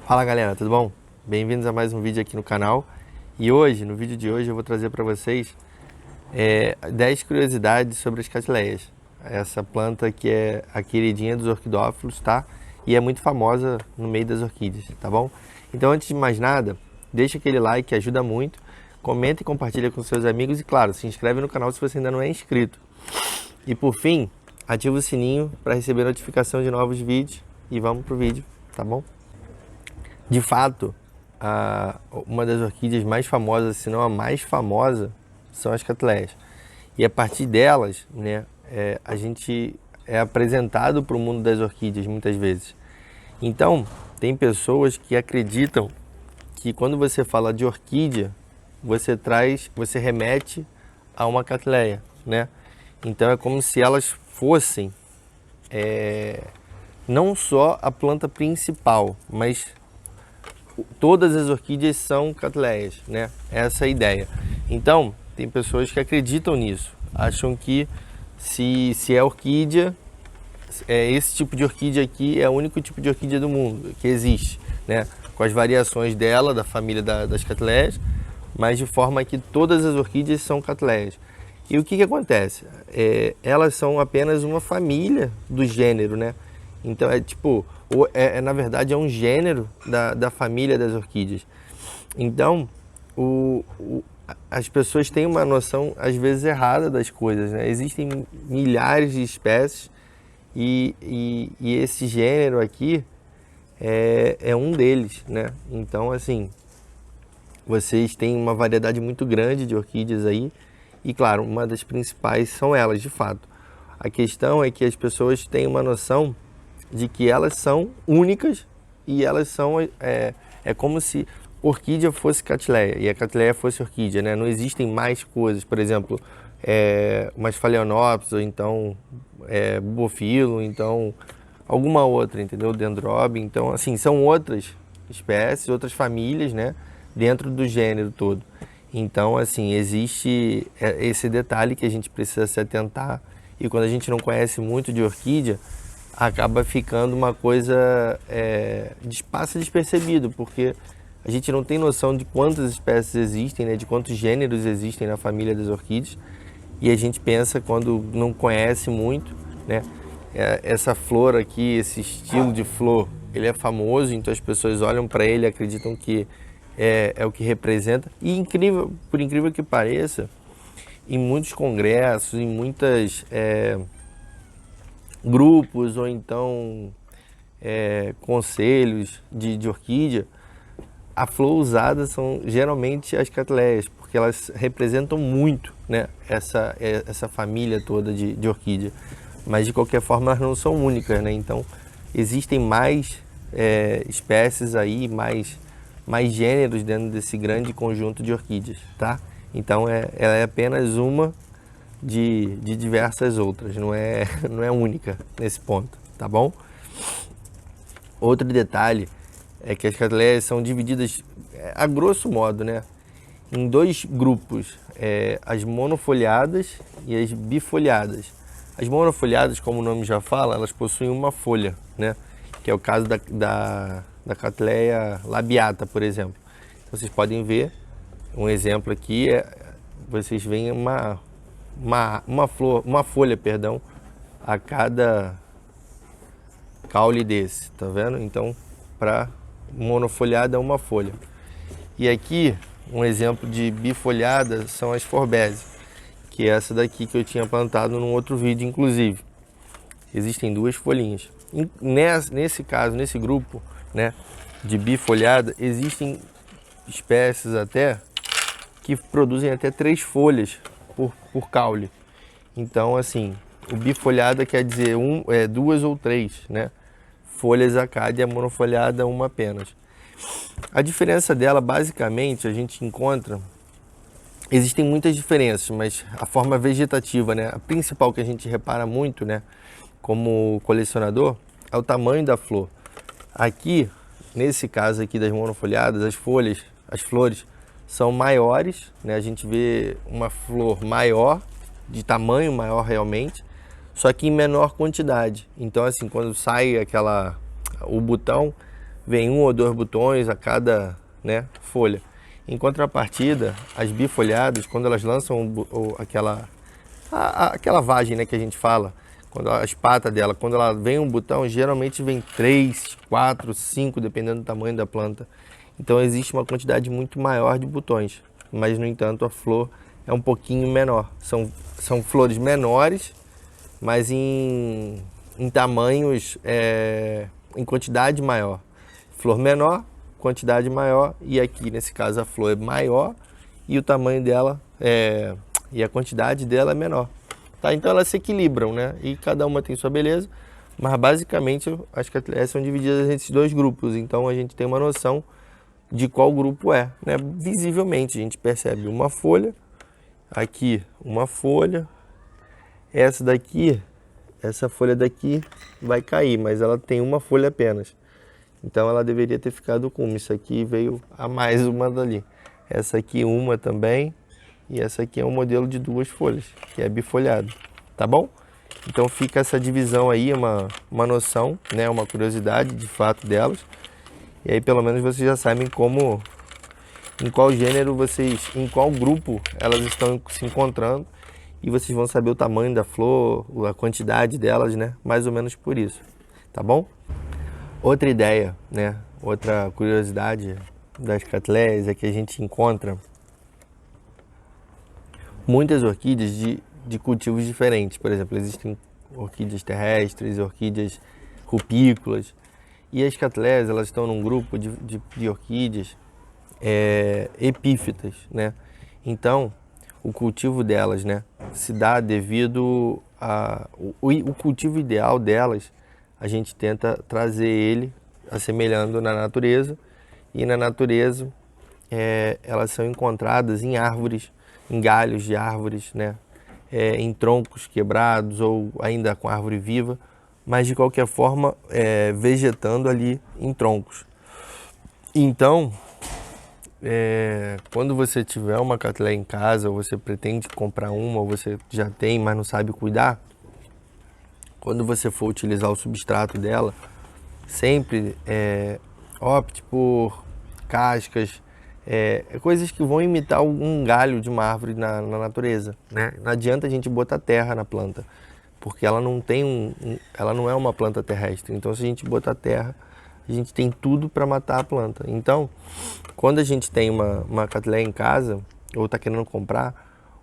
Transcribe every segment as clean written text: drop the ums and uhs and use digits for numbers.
Fala galera, tudo bom? Bem-vindos a mais um vídeo aqui no canal. E hoje, no vídeo de hoje, eu vou trazer para vocês 10 curiosidades sobre as catleias. Essa planta que é a queridinha dos orquidófilos, tá? E é muito famosa no meio das orquídeas, tá bom? Então, antes de mais nada, deixa aquele like que ajuda muito. Comenta e compartilha com seus amigos e, claro, se inscreve no canal se você ainda não é inscrito. E por fim, ativa o sininho para receber notificação de novos vídeos. E vamos pro vídeo, tá bom? De fato, uma das orquídeas mais famosas, se não a mais famosa, são as catleias. E a partir delas, né, a gente é apresentado para o mundo das orquídeas muitas vezes. Então, tem pessoas que acreditam que quando você fala de orquídea, você remete a uma catleia, né? Então é como se elas fossem não só a planta principal, mas todas as orquídeas são catleias, né? Essa é a ideia. Então, tem pessoas que acreditam nisso, acham que se é orquídea, esse tipo de orquídea aqui é o único tipo de orquídea do mundo que existe, né? Com as variações dela, da família das catleias, mas de forma que todas as orquídeas são catleias. E o que acontece? Elas são apenas uma família do gênero, né? Então na verdade é um gênero da família das orquídeas. Então as pessoas têm uma noção às vezes errada das coisas, né? Existem milhares de espécies e esse gênero aqui é um deles, né? Então assim, vocês têm uma variedade muito grande de orquídeas aí e claro, uma das principais são elas de fato. A questão é que as pessoas têm uma noção de que elas são únicas e elas são como se orquídea fosse catleia e a catleia fosse orquídea, né? Não existem mais coisas, por exemplo, umas phalaenopsis ou então bufilo, então alguma outra, entendeu? Dendrobium, então assim, são outras espécies, outras famílias, né? Dentro do gênero todo. Então assim, existe esse detalhe que a gente precisa se atentar e quando a gente não conhece muito de orquídea, acaba ficando uma coisa passa despercebido, porque a gente não tem noção de quantas espécies existem, né, de quantos gêneros existem na família das orquídeas, e a gente pensa, quando não conhece muito, né, essa flor aqui, esse estilo de flor, ele é famoso, então as pessoas olham para ele e acreditam que é o que representa, e por incrível que pareça, em muitos congressos, em muitas grupos ou então conselhos de orquídea, a flor usada são geralmente as catleias, porque elas representam muito, né, essa família toda de orquídea. Mas de qualquer forma elas não são únicas, né? Então existem mais espécies aí, mais gêneros dentro desse grande conjunto de orquídeas, tá? Então ela é apenas uma de diversas outras, não é única nesse ponto, tá bom? Outro detalhe é que as catleias são divididas, a grosso modo, né, em dois grupos, as monofoliadas e as bifoliadas. As monofoliadas, como o nome já fala, elas possuem uma folha, né, que é o caso da catleia labiata, por exemplo. Então, vocês podem ver um exemplo aqui, vocês veem uma folha, perdão, a cada caule desse, tá vendo? Então, para monofoliada, uma folha. E aqui, um exemplo de bifoliada são as forbese, que é essa daqui que eu tinha plantado num outro vídeo, inclusive. Existem duas folhinhas. Nesse caso, nesse grupo, né, de bifoliada, existem espécies até que produzem até 3 folhas por caule. Então, assim, o bifoliada quer dizer 2 ou 3, né, folhas a cada, e a monofoliada uma apenas. A diferença dela, basicamente, a gente encontra, existem muitas diferenças, mas a forma vegetativa, né, a principal que a gente repara muito, né, como colecionador, é o tamanho da flor. Aqui, nesse caso aqui das monofoliadas, as flores são maiores, né? A gente vê uma flor maior, de tamanho maior realmente, só que em menor quantidade. Então assim, quando sai o botão, vem 1 ou 2 botões a cada, né, folha. Em contrapartida, as bifolhadas, quando elas lançam aquela vagem, né, que a gente fala, quando as patas dela, quando ela vem um botão, geralmente vem 3, 4, 5, dependendo do tamanho da planta. Então existe uma quantidade muito maior de botões, mas no entanto a flor é um pouquinho menor. São flores menores, mas em tamanhos, em quantidade maior. Flor menor, quantidade maior, e aqui nesse caso a flor é maior e o tamanho dela e a quantidade dela é menor. Tá? Então elas se equilibram, né? E cada uma tem sua beleza, mas basicamente as catleias são divididas nesses 2 grupos, então a gente tem uma noção de qual grupo é, né? Visivelmente a gente percebe uma folha, aqui uma folha, essa folha daqui vai cair, mas ela tem uma folha apenas. Então ela deveria ter ficado com uma. Isso aqui veio a mais uma dali. Essa aqui uma também. E essa aqui é um modelo de 2 folhas, que é bifolhado. Tá bom? Então fica essa divisão aí, uma noção, né? Uma curiosidade de fato delas. E aí pelo menos vocês já sabem como, em qual gênero em qual grupo elas estão se encontrando. E vocês vão saber o tamanho da flor, a quantidade delas, né? Mais ou menos por isso. Tá bom? Outra ideia, né? Outra curiosidade das catleias é que a gente encontra muitas orquídeas de cultivos diferentes. Por exemplo, existem orquídeas terrestres, orquídeas rupícolas. E as catleias, elas estão num grupo de orquídeas epífitas, né? Então, o cultivo delas, né, se dá devido o cultivo ideal delas, a gente tenta trazer ele assemelhando na natureza, e na natureza elas são encontradas em árvores, em galhos de árvores, né, em troncos quebrados ou ainda com árvore viva, mas de qualquer forma vegetando ali em troncos. Então, quando você tiver uma catleia em casa, ou você pretende comprar uma, ou você já tem, mas não sabe cuidar, quando você for utilizar o substrato dela, sempre opte por cascas, coisas que vão imitar um galho de uma árvore na natureza, né? Não adianta a gente botar terra na planta, porque ela não tem ela não é uma planta terrestre. Então, se a gente botar terra, a gente tem tudo para matar a planta. Então, quando a gente tem uma catleia em casa, ou está querendo comprar,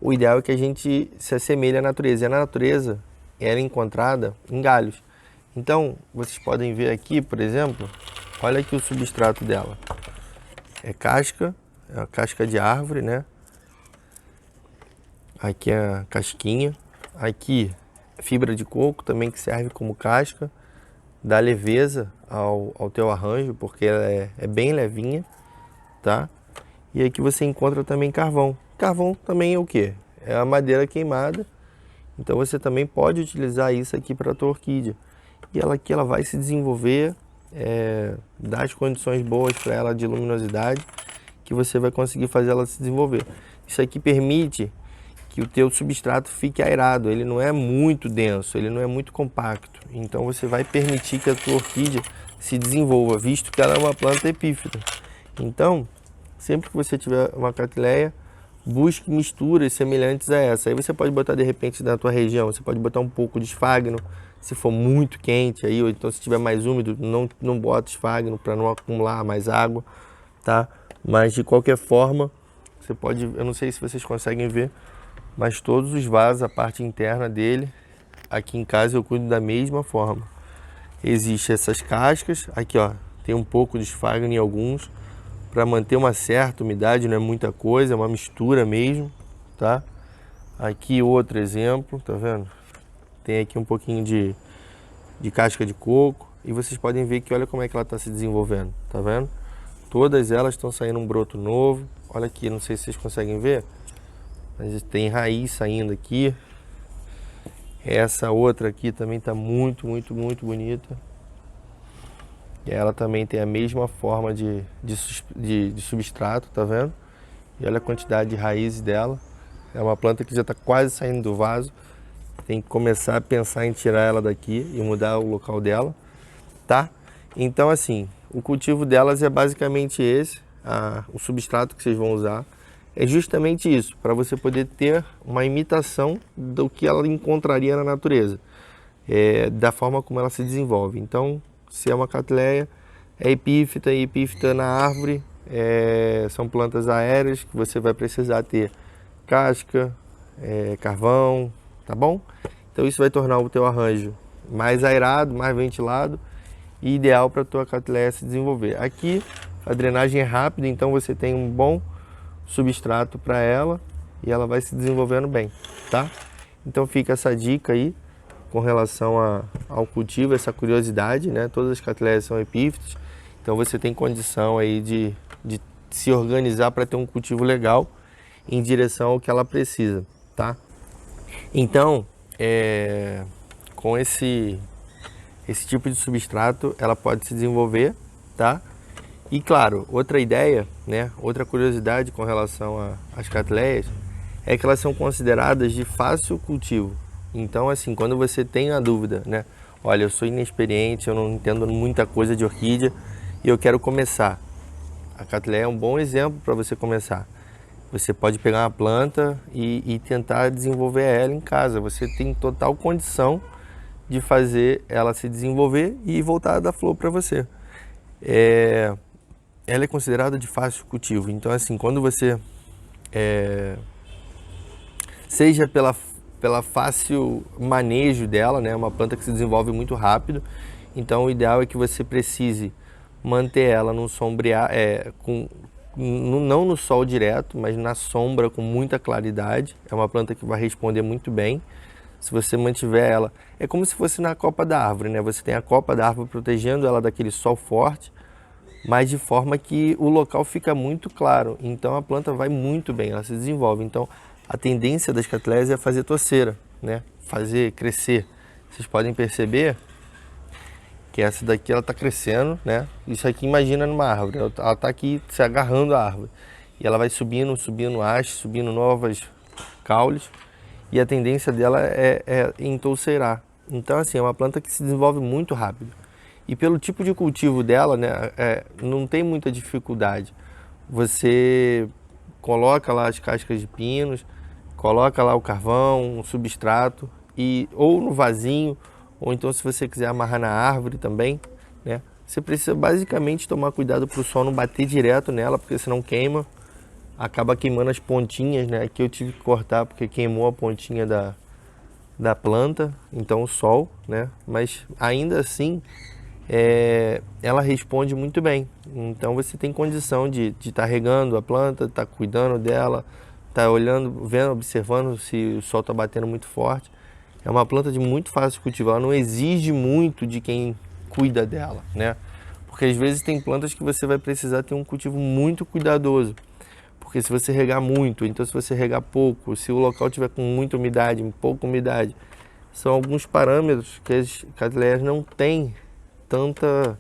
o ideal é que a gente se assemelhe à natureza. E a natureza era encontrada em galhos. Então, vocês podem ver aqui, por exemplo, olha aqui o substrato dela. É a casca de árvore, né? Aqui é a casquinha. Aqui, fibra de coco também, que serve como casca. Dá leveza ao teu arranjo, porque ela é bem levinha, tá? E aqui você encontra também carvão. Carvão também é o quê? É a madeira queimada. Então você também pode utilizar isso aqui para a tua orquídea. E ela vai se desenvolver, dar as condições boas para ela de luminosidade, que você vai conseguir fazer ela se desenvolver. Isso aqui permite que o teu substrato fique aerado, ele não é muito denso, ele não é muito compacto. Então você vai permitir que a tua orquídea se desenvolva, visto que ela é uma planta epífita. Então, sempre que você tiver uma catleia, busque misturas semelhantes a essa. Aí você pode botar de repente na tua região, você pode botar um pouco de esfagno, se for muito quente aí, ou então se estiver mais úmido, não bota esfagno para não acumular mais água, tá? Mas de qualquer forma, você pode, eu não sei se vocês conseguem ver, mas todos os vasos, a parte interna dele, aqui em casa eu cuido da mesma forma. Existem essas cascas, aqui ó, tem um pouco de esfagno em alguns, para manter uma certa umidade, não é muita coisa, é uma mistura mesmo, tá? Aqui outro exemplo, tá vendo? Tem aqui um pouquinho de casca de coco, e vocês podem ver que olha como é que ela está se desenvolvendo, tá vendo? Todas elas estão saindo um broto novo, olha aqui, não sei se vocês conseguem ver, mas tem raiz saindo aqui. Essa outra aqui também está muito, muito, muito bonita. E ela também tem a mesma forma de substrato, tá vendo? E olha a quantidade de raízes dela. É uma planta que já está quase saindo do vaso. Tem que começar a pensar em tirar ela daqui e mudar o local dela, tá? Então assim, o cultivo delas é basicamente esse, o substrato que vocês vão usar. É justamente isso, para você poder ter uma imitação do que ela encontraria na natureza, da forma como ela se desenvolve. Então, se é uma catleia, é epífita, e epífita na árvore, são plantas aéreas que você vai precisar ter casca, carvão, tá bom? Então isso vai tornar o teu arranjo mais aerado, mais ventilado e ideal para a tua catleia se desenvolver. Aqui a drenagem é rápida, então você tem um bom substrato para ela e ela vai se desenvolvendo bem, tá? Então fica essa dica aí com relação ao cultivo, essa curiosidade, né? Todas as catleias são epífitas, então você tem condição aí de se organizar para ter um cultivo legal em direção ao que ela precisa, tá? Então, com esse tipo de substrato, ela pode se desenvolver, tá? E claro, outra ideia, né, outra curiosidade com relação às catleias é que elas são consideradas de fácil cultivo. Então, assim, quando você tem a dúvida, né, olha, eu sou inexperiente, eu não entendo muita coisa de orquídea e eu quero começar. A catleia é um bom exemplo para você começar. Você pode pegar uma planta e tentar desenvolver ela em casa. Você tem total condição de fazer ela se desenvolver e voltar a dar flor para você. Ela é considerada de fácil cultivo. Então, assim, quando você... seja pela fácil manejo dela, né? Uma planta que se desenvolve muito rápido. Então, o ideal é que você precise manter ela num sombrear, não no sol direto, mas na sombra com muita claridade. É uma planta que vai responder muito bem. Se você mantiver ela, é como se fosse na copa da árvore, né? Você tem a copa da árvore protegendo ela daquele sol forte, mas de forma que o local fica muito claro. Então a planta vai muito bem, ela se desenvolve. Então a tendência das catleias é fazer toceira, né? Fazer crescer. Vocês podem perceber que essa daqui ela está crescendo, né? Isso aqui imagina numa árvore, ela está aqui se agarrando à árvore. E ela vai subindo haste, subindo novas caules. E a tendência dela é entouceirar. Então, assim, é uma planta que se desenvolve muito rápido. E pelo tipo de cultivo dela, né, não tem muita dificuldade. Você coloca lá as cascas de pinos, coloca lá o carvão, um substrato, ou no vasinho, ou então se você quiser amarrar na árvore também, né? Você precisa basicamente tomar cuidado para o sol não bater direto nela, porque senão queima. Acaba queimando as pontinhas, né? Aqui eu tive que cortar porque queimou a pontinha da planta, então o sol, né? Mas ainda assim, ela responde muito bem. Então você tem condição de estar regando a planta, estar cuidando dela, estar olhando, vendo, observando se o sol está batendo muito forte. É uma planta de muito fácil cultivar, ela não exige muito de quem cuida dela, né? Porque às vezes tem plantas que você vai precisar ter um cultivo muito cuidadoso. Porque se você regar muito, então se você regar pouco, se o local tiver com muita umidade, pouca umidade, são alguns parâmetros que as catleias não têm tanta,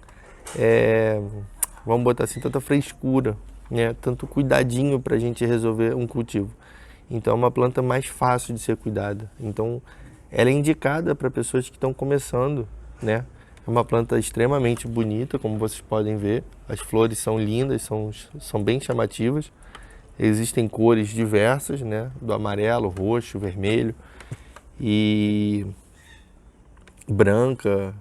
vamos botar assim, tanta frescura, né? Tanto cuidadinho para a gente resolver um cultivo. Então é uma planta mais fácil de ser cuidada. Então ela é indicada para pessoas que estão começando, né? É uma planta extremamente bonita, como vocês podem ver. As flores são lindas, são bem chamativas. Existem cores diversas, né? Do amarelo, roxo, vermelho e branca,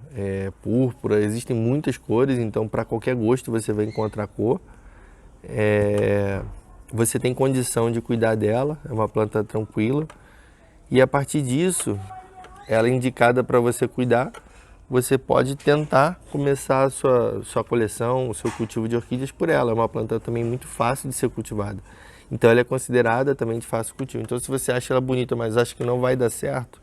púrpura. Existem muitas cores, então para qualquer gosto você vai encontrar cor. Você tem condição de cuidar dela, é uma planta tranquila. E a partir disso, ela é indicada para você cuidar. Você pode tentar começar a sua coleção, o seu cultivo de orquídeas por ela. É uma planta também muito fácil de ser cultivada. Então ela é considerada também de fácil cultivo. Então se você acha ela bonita, mas acha que não vai dar certo,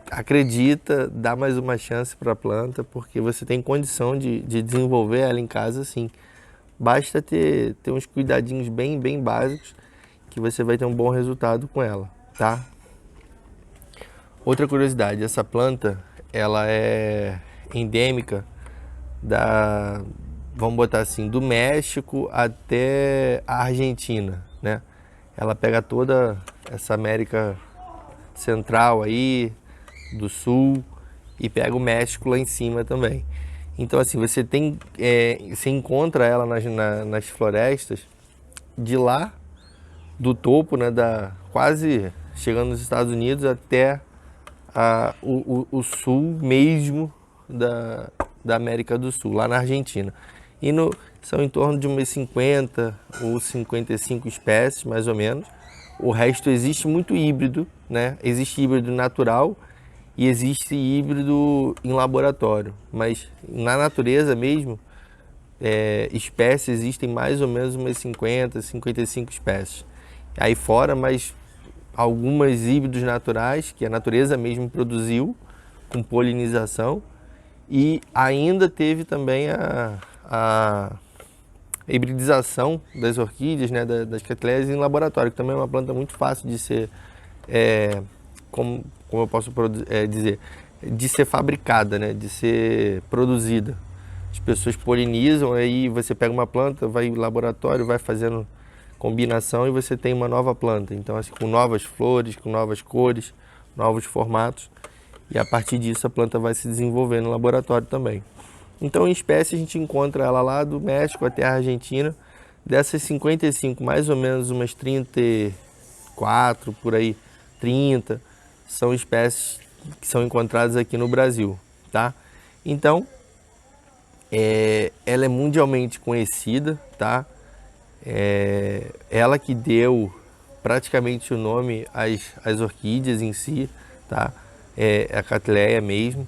acredita, dá mais uma chance para a planta, porque você tem condição de desenvolver ela em casa sim. Basta ter uns cuidadinhos bem básicos que você vai ter um bom resultado com ela, tá? Outra curiosidade, essa planta, ela é endêmica vamos botar assim, do México até a Argentina, né? Ela pega toda essa América Central aí, do Sul, e pega o México lá em cima também. Então assim, você encontra ela nas florestas de lá do topo, né, quase chegando nos Estados Unidos até o sul mesmo da América do Sul, lá na Argentina. E são em torno de umas 50 ou 55 espécies, mais ou menos. O resto existe muito híbrido, né? Existe híbrido natural e existe híbrido em laboratório. Mas na natureza mesmo, espécies existem mais ou menos umas 50, 55 espécies. Aí fora, mas algumas híbridos naturais, que a natureza mesmo produziu, com polinização. E ainda teve também a hibridização das orquídeas, né, das catleias em laboratório, que também é uma planta muito fácil de ser, como eu posso dizer, de ser fabricada, né, de ser produzida. As pessoas polinizam, aí você pega uma planta, vai em laboratório, vai fazendo combinação e você tem uma nova planta. Então, assim, com novas flores, com novas cores, novos formatos. E a partir disso a planta vai se desenvolver no laboratório também. Então, em espécie, a gente encontra ela lá do México até a Argentina. Dessas 55, mais ou menos umas 34, por aí, 30, são espécies que são encontradas aqui no Brasil, tá? Então, ela é mundialmente conhecida, tá? Ela que deu praticamente o nome às orquídeas em si, tá? A Cattleya mesmo.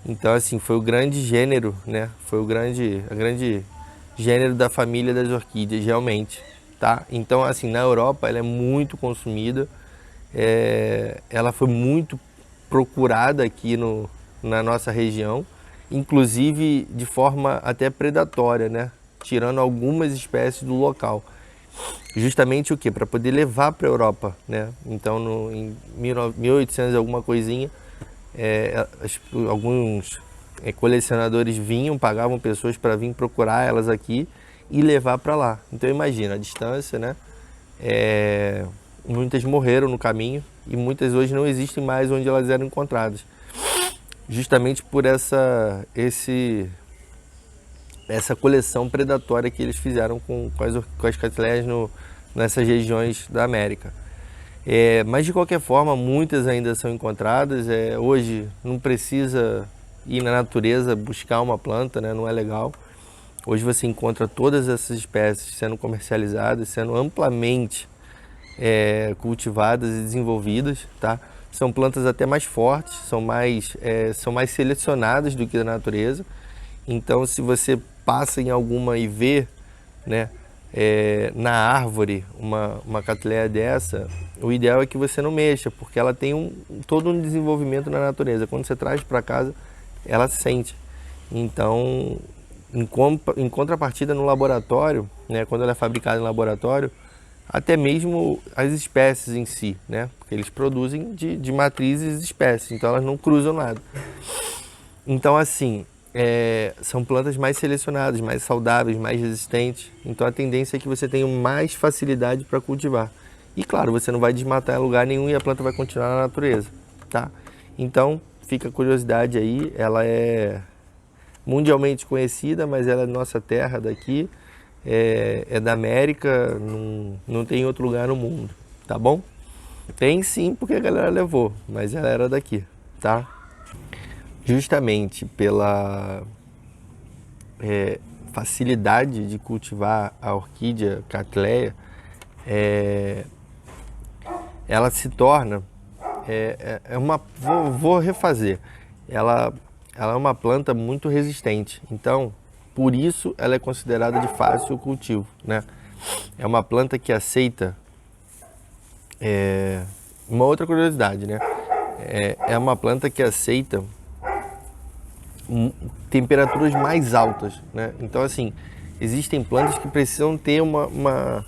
Então, assim, foi o grande gênero, né? Foi a grande gênero da família das orquídeas, realmente, tá? Então, assim, na Europa ela é muito consumida, ela foi muito procurada aqui na nossa região, inclusive de forma até predatória, né? Tirando algumas espécies do local. Justamente o que? Para poder levar para a Europa, né? Então, em 1800 alguma coisinha, alguns colecionadores pagavam pessoas para vir procurar elas aqui e levar para lá. Então imagina a distância, né? Muitas morreram no caminho e muitas hoje não existem mais onde elas eram encontradas. Justamente por essa coleção predatória que eles fizeram com as catleias nessas regiões da América. Mas de qualquer forma, muitas ainda são encontradas. Hoje não precisa ir na natureza buscar uma planta, né? Não é legal. Hoje você encontra todas essas espécies sendo comercializadas, sendo amplamente cultivadas e desenvolvidas, tá? São plantas até mais fortes, são mais selecionadas do que a natureza. Então, se você passa em alguma e vê, né, na árvore uma catleia dessa, o ideal é que você não mexa, porque ela tem todo um desenvolvimento na natureza. Quando você traz para casa, ela sente. Então, em contrapartida no laboratório, né, quando ela é fabricada em laboratório, até mesmo as espécies em si, né, porque eles produzem de matrizes espécies, então elas não cruzam nada. Então, assim, são plantas mais selecionadas, mais saudáveis, mais resistentes. Então a tendência é que você tenha mais facilidade para cultivar. E claro, você não vai desmatar em lugar nenhum e a planta vai continuar na natureza, tá? Então fica a curiosidade aí, ela é mundialmente conhecida, mas ela é da nossa terra, daqui, é da América, não tem outro lugar no mundo, tá bom? Tem sim, porque a galera levou, mas ela era daqui, tá? Justamente pela facilidade de cultivar a orquídea Cattleya, ela se torna vou refazer. Ela é uma planta muito resistente, então por isso ela é considerada de fácil cultivo, né? É uma planta que aceita uma outra curiosidade, né? É uma planta que aceita temperaturas mais altas, né? Então, assim, existem plantas que precisam ter uma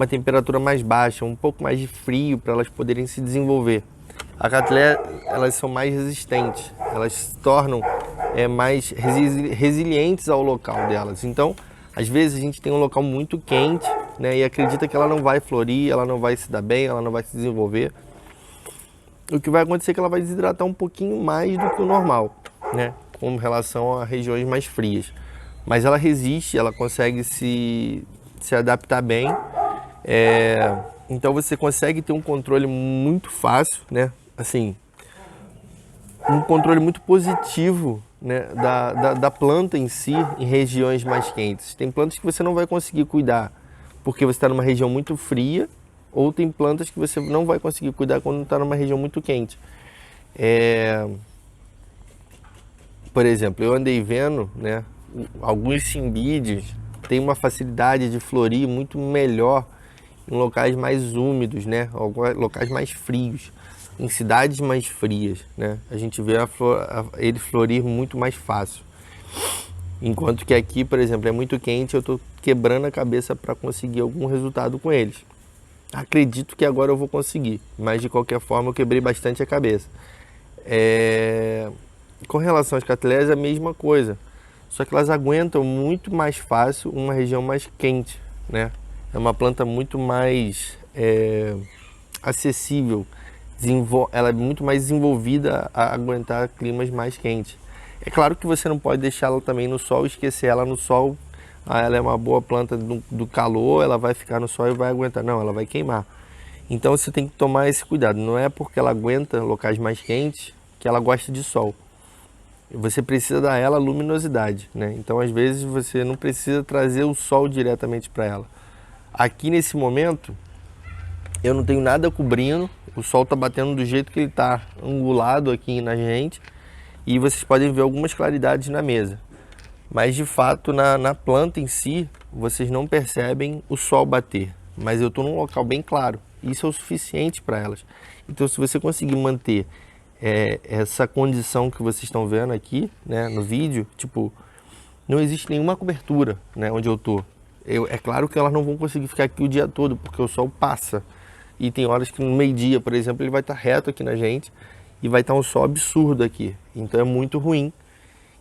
temperatura mais baixa, um pouco mais de frio para elas poderem se desenvolver. A Cattleya, elas são mais resistentes, elas se tornam mais resilientes ao local delas. Então, às vezes a gente tem um local muito quente, né, e acredita que ela não vai florir, ela não vai se dar bem, ela não vai se desenvolver. O que vai acontecer é que ela vai desidratar um pouquinho mais do que o normal, né? com relação a regiões mais frias. Mas ela resiste, ela consegue se adaptar bem. Então você consegue ter um controle muito fácil, né? Assim, um controle muito positivo, né, da planta em si em regiões mais quentes. Tem plantas que você não vai conseguir cuidar porque você está numa região muito fria, ou tem plantas que você não vai conseguir cuidar quando está numa região muito quente. Por exemplo, eu andei vendo, né, alguns cimbides têm uma facilidade de florir muito melhor em locais mais úmidos, né, locais mais frios, em cidades mais frias, né, a gente vê ele florir muito mais fácil. Enquanto que aqui, por exemplo, é muito quente, eu estou quebrando a cabeça para conseguir algum resultado com eles. Acredito que agora eu vou conseguir, mas de qualquer forma eu quebrei bastante a cabeça. Com relação às catleias é a mesma coisa, só que elas aguentam muito mais fácil uma região mais quente, né? É uma planta muito mais acessível, ela é muito mais desenvolvida a aguentar climas mais quentes. É claro que você não pode deixar ela também no sol, esquecer ela no sol. Ela é uma boa planta do calor, ela vai ficar no sol e vai aguentar. Não, ela vai queimar. Então você tem que tomar esse cuidado. Não é porque ela aguenta locais mais quentes que ela gosta de sol. Você precisa dar a ela luminosidade, né? Então às vezes você não precisa trazer o sol diretamente para ela. Aqui nesse momento eu não tenho nada cobrindo, o sol está batendo do jeito que ele está angulado aqui na gente, e vocês podem ver algumas claridades na mesa. Mas de fato na planta em si, vocês não percebem o sol bater. Mas eu estou num local bem claro, isso é o suficiente para elas. Então se você conseguir manter essa condição que vocês estão vendo aqui, né, no vídeo, tipo, não existe nenhuma cobertura, né, onde eu estou. É claro que elas não vão conseguir ficar aqui o dia todo, porque o sol passa. E tem horas que no meio-dia, por exemplo, ele vai estar reto aqui na gente e vai estar um sol absurdo aqui. Então é muito ruim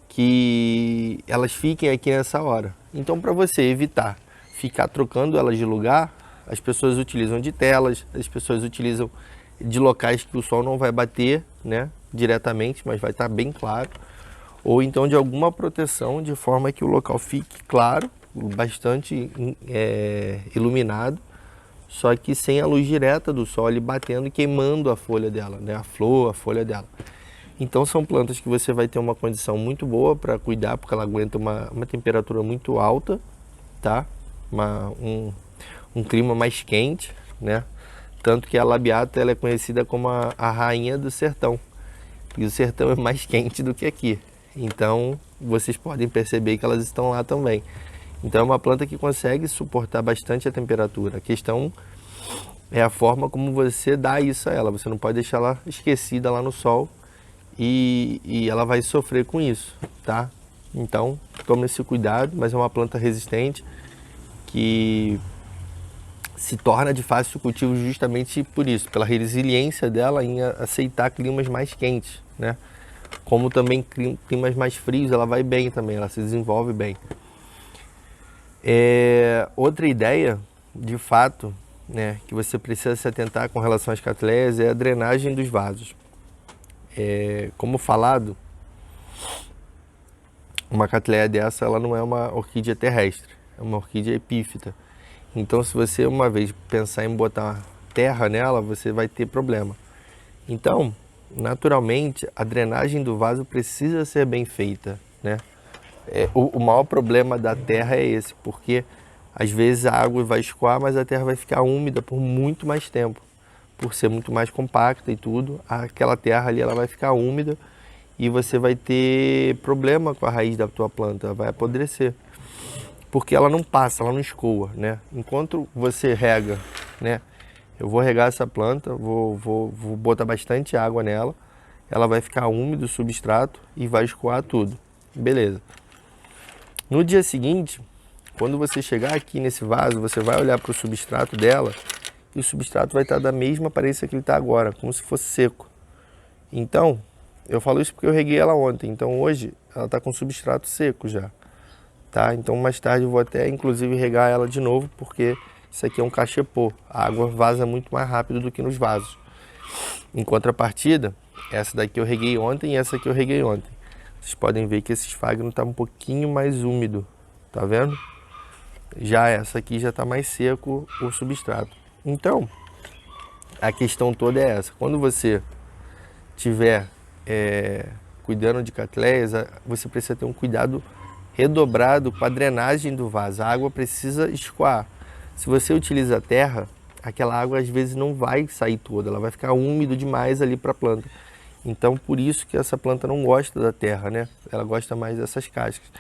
que elas fiquem aqui nessa hora. Então, para você evitar ficar trocando elas de lugar, as pessoas utilizam de telas, as pessoas utilizam de locais que o sol não vai bater, né, diretamente, mas vai estar bem claro. Ou então de alguma proteção, de forma que o local fique claro, bastante iluminado, só que sem a luz direta do sol ali batendo e queimando a folha dela, né, a folha dela. Então são plantas que você vai ter uma condição muito boa para cuidar, porque ela aguenta uma temperatura muito alta, tá? Um clima mais quente, né? Tanto que a labiata ela é conhecida como a rainha do sertão. E o sertão é mais quente do que aqui. Então vocês podem perceber que elas estão lá também. Então é uma planta que consegue suportar bastante a temperatura. A questão é a forma como você dá isso a ela. Você não pode deixar ela esquecida lá no sol e ela vai sofrer com isso, tá? Então tome esse cuidado, mas é uma planta resistente que se torna de fácil cultivo justamente por isso, pela resiliência dela em aceitar climas mais quentes, né? Como também climas mais frios, ela vai bem também, ela se desenvolve bem. Outra ideia, de fato, né, que você precisa se atentar com relação às catleias é a drenagem dos vasos. Como falado, uma catleia dessa ela não é uma orquídea terrestre, é uma orquídea epífita. Então se você uma vez pensar em botar terra nela, você vai ter problema. Então, naturalmente, a drenagem do vaso precisa ser bem feita, né? O maior problema da terra é esse, porque às vezes a água vai escoar, mas a terra vai ficar úmida por muito mais tempo. Por ser muito mais compacta e tudo, aquela terra ali ela vai ficar úmida e você vai ter problema com a raiz da tua planta, vai apodrecer. Porque ela não passa, ela não escoa, né? Enquanto você rega, né? Eu vou regar essa planta, vou botar bastante água nela, ela vai ficar úmida o substrato e vai escoar tudo. Beleza. No dia seguinte, quando você chegar aqui nesse vaso, você vai olhar para o substrato dela e o substrato vai estar da mesma aparência que ele está agora, como se fosse seco. Então, eu falo isso porque eu reguei ela ontem, então hoje ela está com substrato seco já. Tá? Então mais tarde eu vou até inclusive regar ela de novo, porque isso aqui é um cachepô, a água vaza muito mais rápido do que nos vasos. Em contrapartida, essa daqui eu reguei ontem e essa aqui eu reguei ontem. vocês podem ver que esse esfagno está um pouquinho mais úmido, tá vendo? Já essa aqui já está mais seco o substrato. Então, a questão toda é essa. Quando você tiver cuidando de catleias, você precisa ter um cuidado redobrado com a drenagem do vaso. A água precisa escoar. Se você utiliza terra, aquela água às vezes não vai sair toda, ela vai ficar úmido demais ali para a planta. Então, por isso que essa planta não gosta da terra, né? Ela gosta mais dessas cascas,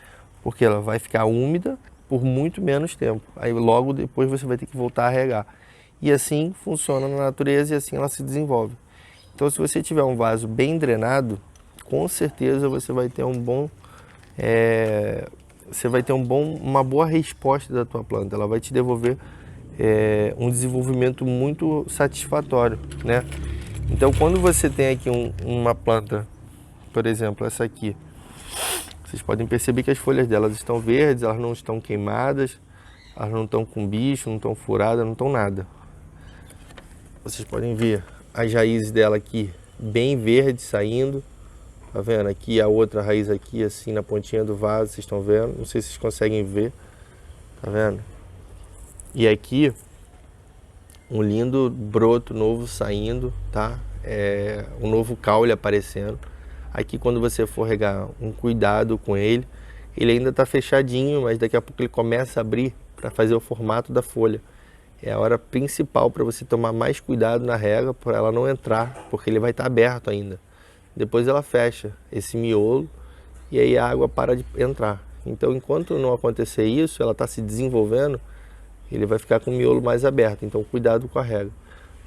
porque ela vai ficar úmida por muito menos tempo. Aí logo depois você vai ter que voltar a regar. E assim funciona na natureza e assim ela se desenvolve. Então, se você tiver um vaso bem drenado, com certeza você vai ter uma boa resposta da tua planta. Ela vai te devolver um desenvolvimento muito satisfatório, né? Então, quando você tem aqui uma planta, por exemplo, essa aqui, vocês podem perceber que as folhas delas estão verdes, elas não estão queimadas, elas não estão com bicho, não estão furadas, não estão nada. Vocês podem ver as raízes dela aqui bem verdes saindo. Tá vendo? Aqui a outra raiz aqui, assim, na pontinha do vaso, vocês estão vendo? Não sei se vocês conseguem ver. Tá vendo? E aqui, um lindo broto novo saindo, tá? Um novo caule aparecendo. Aqui, quando você for regar, um cuidado com ele. Ele ainda tá fechadinho, mas daqui a pouco ele começa a abrir para fazer o formato da folha. É a hora principal para você tomar mais cuidado na rega, para ela não entrar, porque ele vai estar aberto ainda. Depois ela fecha esse miolo e aí a água para de entrar. Então, enquanto não acontecer isso, ela está se desenvolvendo, ele vai ficar com o miolo mais aberto. Então, cuidado com a rega.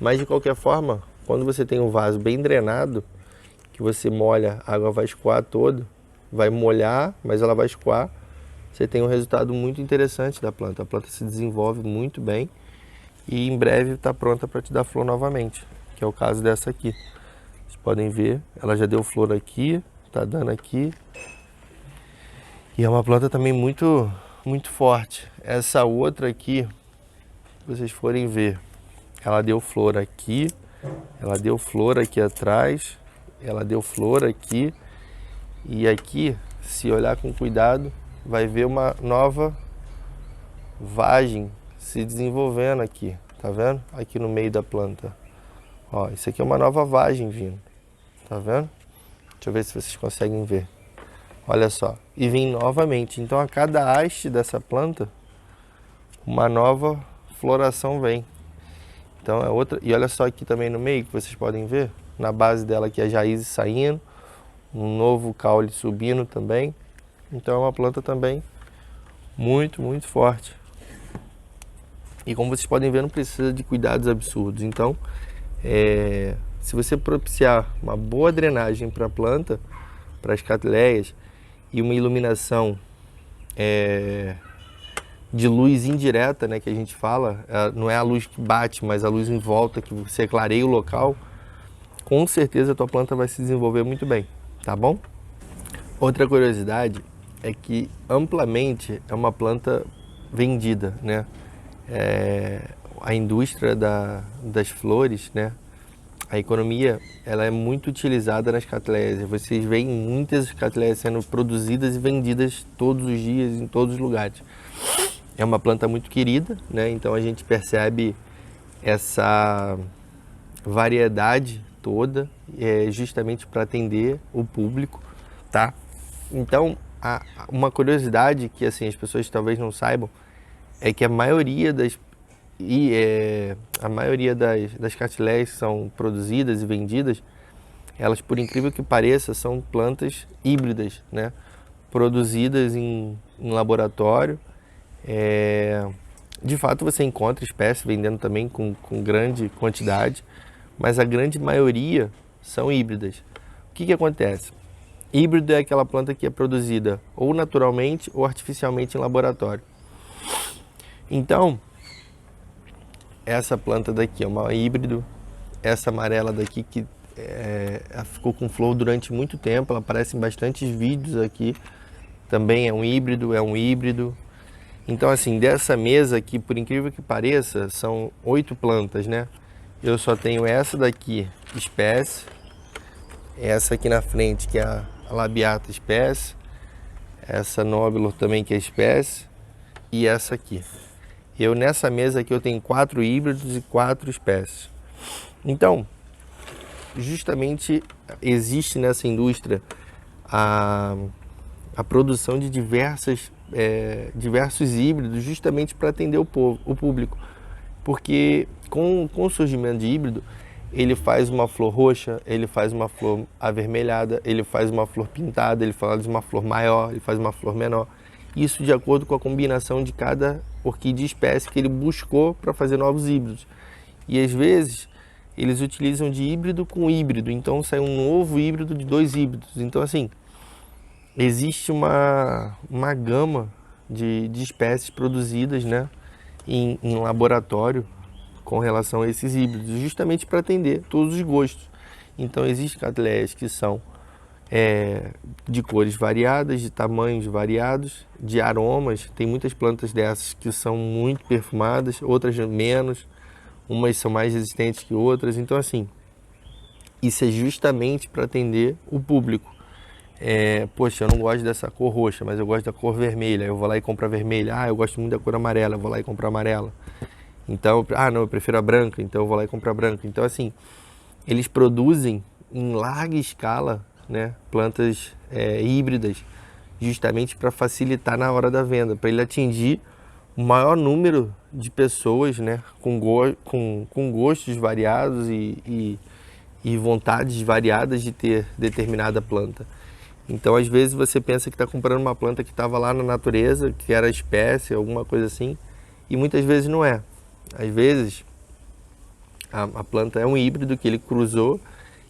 Mas, de qualquer forma, quando você tem um vaso bem drenado, que você molha, a água vai escoar toda, vai molhar, mas ela vai escoar, você tem um resultado muito interessante da planta. A planta se desenvolve muito bem e em breve está pronta para te dar flor novamente, que é o caso dessa aqui. Podem ver, ela já deu flor aqui, tá dando aqui. E é uma planta também muito forte. Essa outra aqui, se vocês forem ver, ela deu flor aqui, ela deu flor aqui atrás, ela deu flor aqui. E aqui, se olhar com cuidado, vai ver uma nova vagem se desenvolvendo aqui, tá vendo? Aqui no meio da planta. Ó, isso aqui é uma nova vagem vindo. Tá vendo? Deixa eu ver se vocês conseguem ver. Olha só. E vem novamente. Então, a cada haste dessa planta, uma nova floração vem. Então, é outra. E olha só aqui também no meio, que vocês podem ver. Na base dela aqui, as raízes saindo. Um novo caule subindo também. Então, é uma planta também muito forte. E como vocês podem ver, não precisa de cuidados absurdos. Então, se você propiciar uma boa drenagem para a planta, para as catleias, e uma iluminação de luz indireta, né, que a gente fala, não é a luz que bate, mas a luz em volta, que você clareia o local, com certeza a tua planta vai se desenvolver muito bem, tá bom? Outra curiosidade é que amplamente é uma planta vendida, né? A indústria das flores, né? A economia, ela é muito utilizada nas catleias. Vocês veem muitas catleias sendo produzidas e vendidas todos os dias, em todos os lugares. É uma planta muito querida, né? Então a gente percebe essa variedade toda, justamente para atender o público, tá? Então, uma curiosidade que assim, as pessoas talvez não saibam, é que a maioria das catleias que são produzidas e vendidas, elas, por incrível que pareça, são plantas híbridas, né? Produzidas em laboratório. De fato, você encontra espécies vendendo também com grande quantidade, mas a grande maioria são híbridas. O que acontece? Híbrido é aquela planta que é produzida ou naturalmente ou artificialmente em laboratório. Então, essa planta daqui é uma híbrido, essa amarela daqui que ela ficou com flor durante muito tempo, ela aparece em bastantes vídeos aqui, também é um híbrido. Então assim, dessa mesa aqui, por incrível que pareça, são 8 plantas, né? Eu só tenho essa daqui, espécie, essa aqui na frente, que é a labiata espécie, essa nobilo também que é espécie, e essa aqui. Eu nessa mesa aqui eu tenho 4 híbridos e 4 espécies. Então, justamente existe nessa indústria a produção de diversos híbridos justamente para atender o público. Porque com o surgimento de híbrido, ele faz uma flor roxa, ele faz uma flor avermelhada, ele faz uma flor pintada, ele faz uma flor maior, ele faz uma flor menor. Isso de acordo com a combinação de cada orquídea espécie que ele buscou para fazer novos híbridos. E às vezes eles utilizam de híbrido com híbrido, então sai um novo híbrido de 2 híbridos. Então assim, existe uma gama de espécies produzidas, né, em laboratório com relação a esses híbridos, justamente para atender todos os gostos. Então existem catleias que são de cores variadas, de tamanhos variados, de aromas. Tem muitas plantas dessas que são muito perfumadas, outras menos, umas são mais resistentes que outras. Então assim, isso é justamente para atender o público. Poxa, eu não gosto dessa cor roxa, mas eu gosto da cor vermelha, eu vou lá e compro a vermelha. Eu gosto muito da cor amarela, eu vou lá e compro a amarela. Então, não, eu prefiro a branca, então eu vou lá e compro a branca. Então assim, eles produzem em larga escala, né, plantas híbridas, justamente para facilitar na hora da venda, para ele atingir o maior número de pessoas, né, com gostos variados e vontades variadas de ter determinada planta. Então, às vezes você pensa que está comprando uma planta que estava lá na natureza, que era espécie, alguma coisa assim, e muitas vezes não é. Às vezes a planta é um híbrido que ele cruzou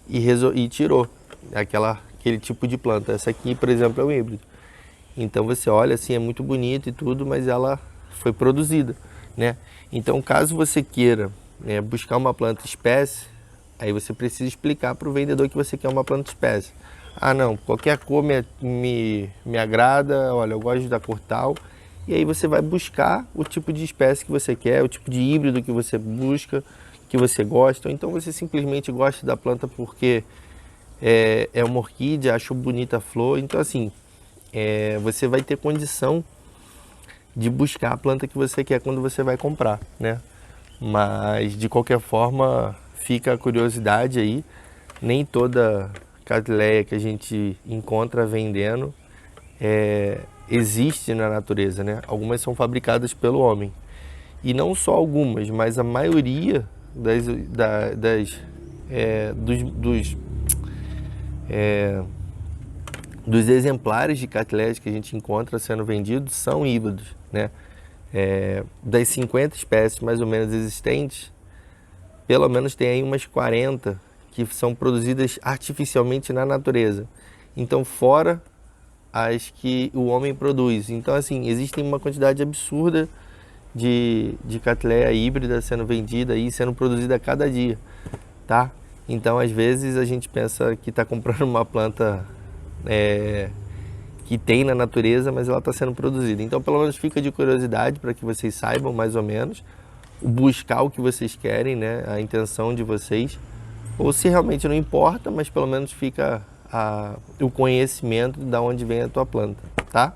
e tirou aquele tipo de planta. Essa aqui, por exemplo, é um híbrido. Então você olha assim, é muito bonito e tudo, mas ela foi produzida, né? Então, caso você queira buscar uma planta espécie, aí você precisa explicar para o vendedor que você quer uma planta espécie. Não, qualquer cor me agrada, olha, eu gosto da cor tal. E aí você vai buscar o tipo de espécie que você quer, o tipo de híbrido que você busca, que você gosta. Ou então você simplesmente gosta da planta porque é uma orquídea, achou bonita a flor. Então assim, você vai ter condição de buscar a planta que você quer quando você vai comprar, né? Mas de qualquer forma, fica a curiosidade aí. Nem toda catleia que a gente encontra vendendo existe na natureza, né? Algumas são fabricadas pelo homem. E não só algumas, mas a maioria dos exemplares de catleias que a gente encontra sendo vendidos são híbridos, né? Das 50 espécies mais ou menos existentes, pelo menos tem aí umas 40 que são produzidas artificialmente na natureza. Então, fora as que o homem produz. Então, assim, existe uma quantidade absurda de catleia híbrida sendo vendida e sendo produzida a cada dia, tá? Então, às vezes, a gente pensa que está comprando uma planta que tem na natureza, mas ela está sendo produzida. Então, pelo menos fica de curiosidade para que vocês saibam mais ou menos buscar o que vocês querem, né? A intenção de vocês. Ou se realmente não importa, mas pelo menos fica o conhecimento de onde vem a tua planta, tá?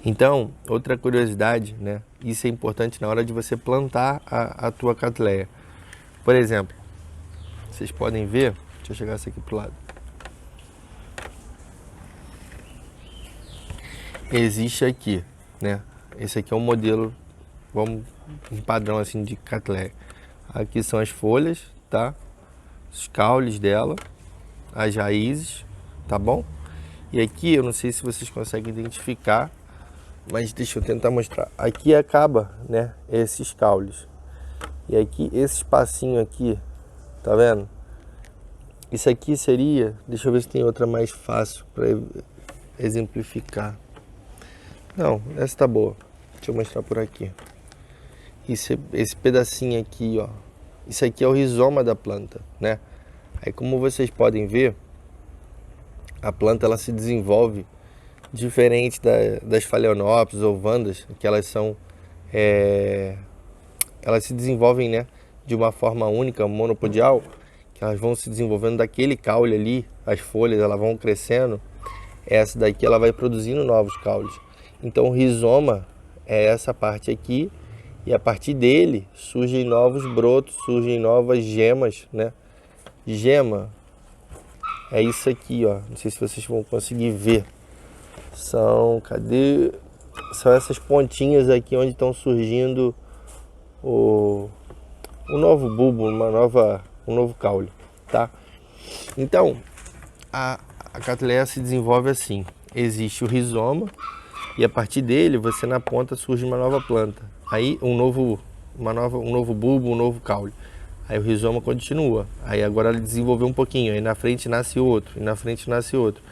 Então, outra curiosidade, né? Isso é importante na hora de você plantar a tua catleia. Por exemplo, vocês podem ver, deixa eu chegar essa aqui pro lado. Existe aqui, né? Esse aqui é um modelo, um padrão assim de catleia. Aqui são as folhas, tá? Os caules dela, as raízes, tá bom? E aqui, eu não sei se vocês conseguem identificar, mas deixa eu tentar mostrar. Aqui acaba, né, esses caules. E aqui, esse espacinho aqui, tá vendo? Isso aqui seria, deixa eu ver se tem outra mais fácil para exemplificar. Não, essa tá boa. Deixa eu mostrar por aqui. Esse pedacinho aqui, ó. Isso aqui é o rizoma da planta, né? Aí, como vocês podem ver, a planta ela se desenvolve diferente das phalaenopsis ou vandas, que elas são elas se desenvolvem, né, de uma forma única, monopodial, que elas vão se desenvolvendo daquele caule ali, as folhas elas vão crescendo essa daqui ela vai produzindo novos caules. Então o rizoma é essa parte aqui, e a partir dele surgem novos brotos, surgem novas gemas, né? Gema é isso aqui, ó. Não sei se vocês vão conseguir ver. Cadê? São essas pontinhas aqui onde estão surgindo o novo bulbo, um novo caule, tá? Então, a Cattleya se desenvolve assim. Existe o rizoma e a partir dele, você na ponta surge uma nova planta. Aí um novo bulbo, um novo caule. Aí o rizoma continua. Aí agora ele desenvolveu um pouquinho. Aí na frente nasce outro. E na frente nasce outro.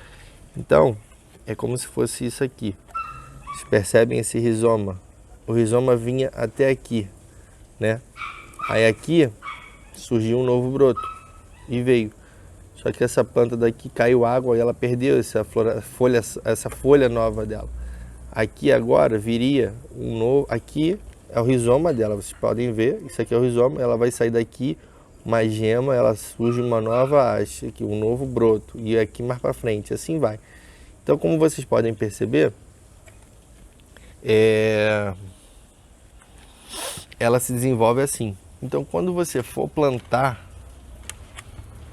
Então, é como se fosse isso aqui. Vocês percebem esse rizoma? O rizoma vinha até aqui, né? Aí aqui surgiu um novo broto. E veio. Só que essa planta daqui caiu água e ela perdeu essa folha nova dela. Aqui agora viria um novo. Aqui é o rizoma dela, vocês podem ver. Isso aqui é o rizoma. Ela vai sair daqui, uma gema, ela surge uma nova haste, aqui, um novo broto. E aqui mais para frente, assim vai. Então, como vocês podem perceber, ela se desenvolve assim. Então, quando você for plantar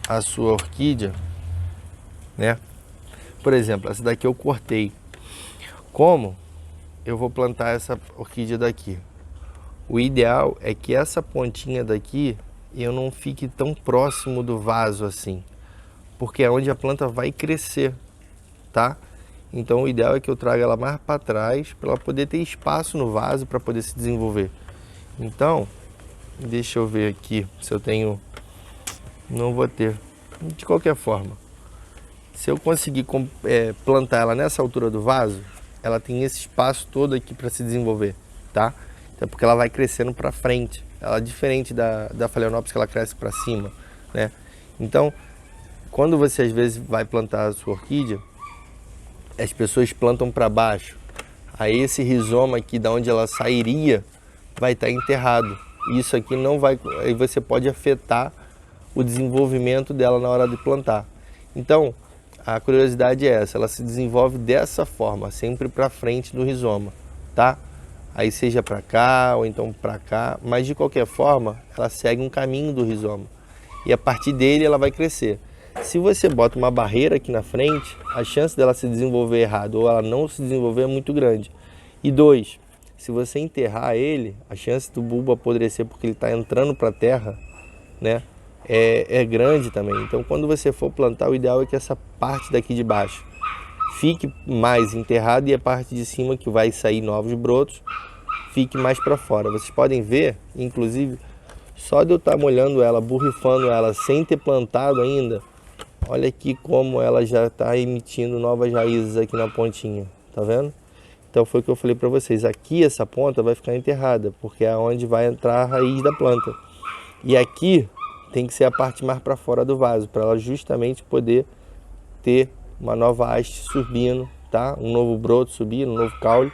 a sua orquídea, né? Por exemplo, essa daqui eu cortei. Como eu vou plantar essa orquídea daqui? O ideal é que essa pontinha daqui eu não fique tão próximo do vaso assim, porque é onde a planta vai crescer, tá? Então o ideal é que eu traga ela mais para trás para ela poder ter espaço no vaso para poder se desenvolver. Então, deixa eu ver aqui se eu tenho. Não vou ter. De qualquer forma, se eu conseguir plantar ela nessa altura do vaso, ela tem esse espaço todo aqui para se desenvolver, tá? Então, porque ela vai crescendo para frente. Ela é diferente da Phalaenopsis, que ela cresce para cima, né? Então, quando você às vezes vai plantar a sua orquídea, as pessoas plantam para baixo. Aí esse rizoma aqui, da onde ela sairia, vai estar enterrado. Isso aqui não vai. Aí você pode afetar o desenvolvimento dela na hora de plantar. Então, a curiosidade é essa, ela se desenvolve dessa forma, sempre para frente do rizoma, tá? Aí seja para cá ou então para cá, mas de qualquer forma, ela segue um caminho do rizoma. E a partir dele ela vai crescer. Se você bota uma barreira aqui na frente, a chance dela se desenvolver errado ou ela não se desenvolver é muito grande. E dois, se você enterrar ele, a chance do bulbo apodrecer porque ele está entrando para a terra, né? É grande também. Então, quando você for plantar, o ideal é que essa parte daqui de baixo fique mais enterrada e a parte de cima, que vai sair novos brotos, fique mais para fora. Vocês podem ver, inclusive, só de eu estar molhando ela, borrifando ela, sem ter plantado ainda, olha aqui como ela já está emitindo novas raízes aqui na pontinha, tá vendo? Então foi o que eu falei para vocês, aqui essa ponta vai ficar enterrada, porque é onde vai entrar a raiz da planta. E aqui tem que ser a parte mais para fora do vaso, para ela justamente poder ter uma nova haste subindo, tá? Um novo broto subindo, um novo caule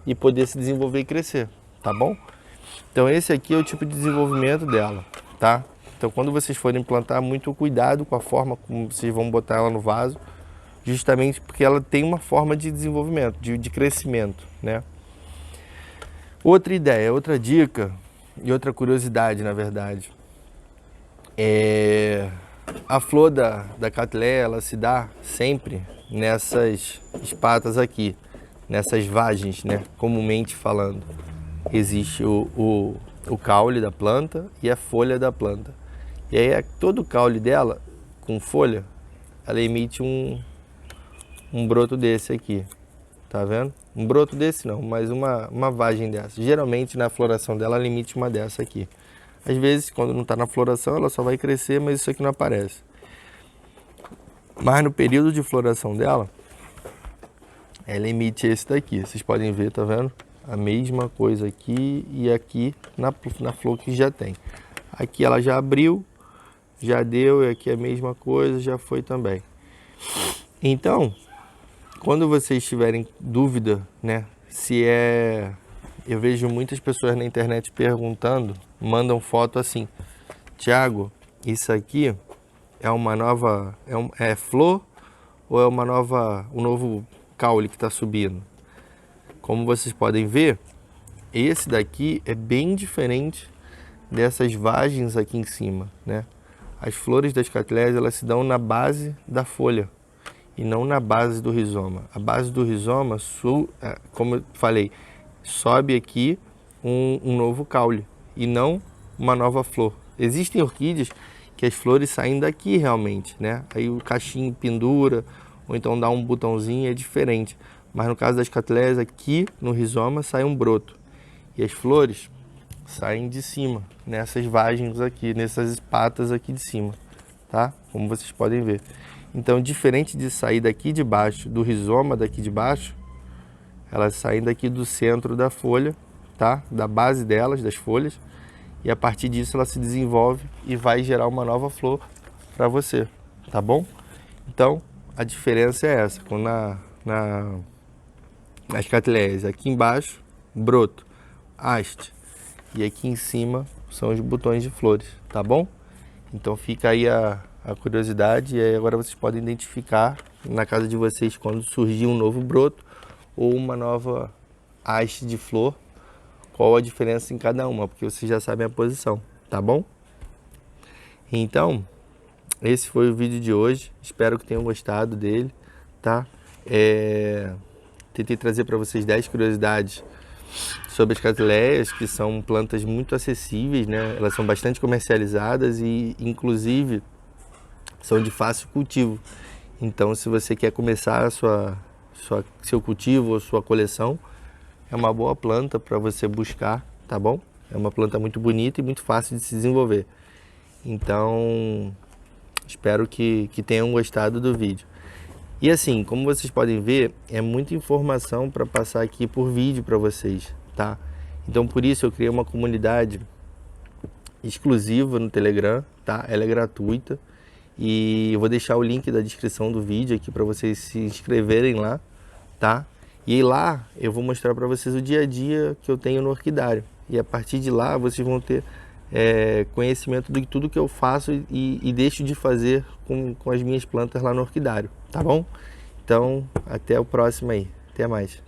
e poder se desenvolver e crescer, tá bom? Então esse aqui é o tipo de desenvolvimento dela, tá? Então quando vocês forem plantar, muito cuidado com a forma como vocês vão botar ela no vaso, justamente porque ela tem uma forma de desenvolvimento, de crescimento, né? Outra ideia, outra dica e outra curiosidade, na verdade, a flor da Cattleya, ela se dá sempre nessas espatas aqui, nessas vagens, né? Comumente falando, existe o caule da planta e a folha da planta. E aí todo o caule dela, com folha, ela emite um broto desse aqui, tá vendo? Um broto desse não, mas uma vagem dessa. Geralmente na floração dela, ela emite uma dessa aqui. Às vezes, quando não está na floração, ela só vai crescer, mas isso aqui não aparece. Mas no período de floração dela, ela emite esse daqui. Vocês podem ver, tá vendo? A mesma coisa aqui e aqui na flor que já tem. Aqui ela já abriu, já deu, e aqui a mesma coisa, já foi também. Então, quando vocês tiverem dúvida, né, se é... Eu vejo muitas pessoas na internet perguntando, mandam foto assim: Thiago, isso aqui é uma nova... é flor ou é um novo caule que está subindo? Como vocês podem ver, esse daqui é bem diferente dessas vagens aqui em cima, né? As flores das catleias, elas se dão na base da folha e não na base do rizoma. A base do rizoma, como eu falei, sobe aqui um novo caule e não uma nova flor. Existem orquídeas que as flores saem daqui realmente, né? Aí o cachinho pendura, ou então dá um botãozinho, é diferente. Mas no caso das catleias, aqui no rizoma sai um broto. E as flores saem de cima, nessas vagens aqui, nessas patas aqui de cima, tá? Como vocês podem ver. Então, diferente de sair daqui de baixo, do rizoma daqui de baixo, elas saem daqui do centro da folha, tá? Da base delas, das folhas, e a partir disso ela se desenvolve e vai gerar uma nova flor para você, tá bom? Então, a diferença é essa, quando nas catleias, aqui embaixo, broto, haste, e aqui em cima são os botões de flores, tá bom? Então fica aí a curiosidade, e aí agora vocês podem identificar na casa de vocês quando surgir um novo broto ou uma nova haste de flor, qual a diferença em cada uma, porque vocês já sabem a posição, tá bom? Então, esse foi o vídeo de hoje, espero que tenham gostado dele, tá? Tentei trazer para vocês 10 curiosidades sobre as catleias, que são plantas muito acessíveis, né? Elas são bastante comercializadas e, inclusive, são de fácil cultivo. Então, se você quer começar seu cultivo ou sua coleção, é uma boa planta para você buscar, tá bom? É uma planta muito bonita e muito fácil de se desenvolver. Então, espero que tenham gostado do vídeo. E assim, como vocês podem ver, é muita informação para passar aqui por vídeo para vocês, tá? Então, por isso eu criei uma comunidade exclusiva no Telegram, tá? Ela é gratuita e eu vou deixar o link da descrição do vídeo aqui para vocês se inscreverem lá, tá? E aí lá eu vou mostrar para vocês o dia a dia que eu tenho no orquidário. E a partir de lá vocês vão ter conhecimento de tudo que eu faço e deixo de fazer com as minhas plantas lá no orquidário, tá bom? Então, até o próximo aí. Até mais.